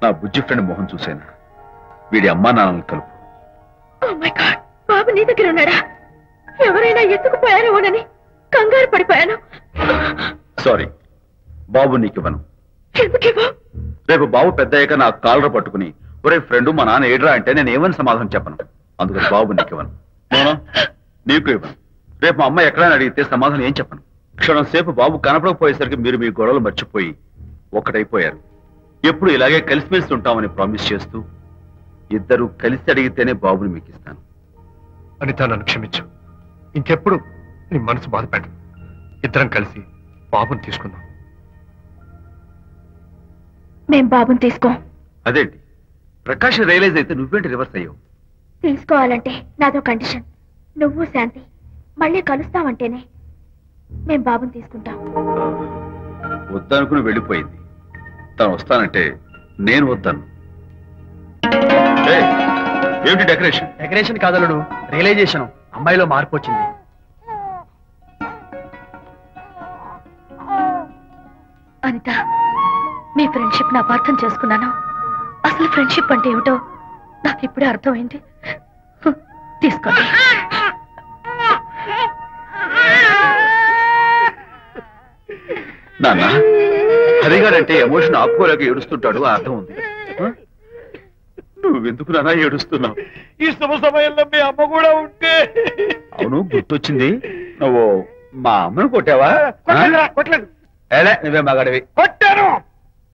నా బుజ్జి ఫ్రెండ్ మోహన్ చూశాను. వీడి అమ్మా నాన్నలు కలుపు. బాబు నీ దగ్గర ఉన్నాడా? ఎవరైనా ఎత్తుకుపోయారేమోనని కంగారు పడిపోయాను. సారీ, బాబు నీకివ్వను. రేపు బాబు పెద్ద అయ్యాక నా కాలర్ పట్టుకుని ఒరే ఫ్రెండ్ మా నాన్న ఏడ్రా అంటే నేను ఏమని సమాధానం చెప్పను. అందుకని బాబు నీకివ్వను. నీకు ఇవ్వను. రేపు మా అమ్మ ఎక్కడైనా అడిగితే సమాధానం ఏం చెప్పను. క్షణం సేపు బాబు కనపడకపోయేసరికి మీరు మీ గొడవలు మర్చిపోయి ఒక్కటైపోయారు. ఎప్పుడు ఇలాగే కలిసిమెలిసి ఉంటామని ప్రామిస్ చేస్తూ ఇద్దరు కలిసి అడిగితేనే బాబుని మీకు ఇస్తాను. అనిత, నన్ను క్షమించు. ఇంకెప్పుడు నీ మనసు బాధపెట్టను. ఇద్దరం కలిసి బాబుని తీసుకుందాం. మేం బాబుని తీసుకో. అదేంటి ప్రకాష్ రియలైజ్ అయితే నువ్వేంటి రివర్స్ అయ్యావు? తీసుకోవాలంటే నాదో కండిషన్. నువ్వు శాంతి మళ్ళీ కలుస్తావంటేనే మేం బాబుని తీసుకుంటాం. వద్దనుకుని వెళ్ళిపోయింది. తను వస్తానంటే నేను వద్దాను. ఏమిటి డెకరేషన్? Decoration కాదలుడు, realisation. అమ్మాయిలో మార్పు వచ్చింది. అనిత, మీ ఫ్రెండ్షిప్ నా అర్థం చేసుకున్నాను. అసలు ఫ్రెండ్షిప్ అంటే ఏమిటో నాకు ఇప్పుడే అర్థమైంది. తీసుకోండి. నాన్న, హరిగారంటే ఎమోషన్ ఆపుకోలేక ఏడుస్తుంటాడు, అర్థం ఉంది. నువ్వెందుకు నాన్న ఏడుస్తున్నావు? ఈ శుభ సమయంలో మీ అమ్మ కూడా ఉంటే. అవును, గుర్తొచ్చింది. నువ్వు మా అమ్మను కొట్టావా? కొట్టలేదు. నువ్వే మగాడివి. కొట్టాను.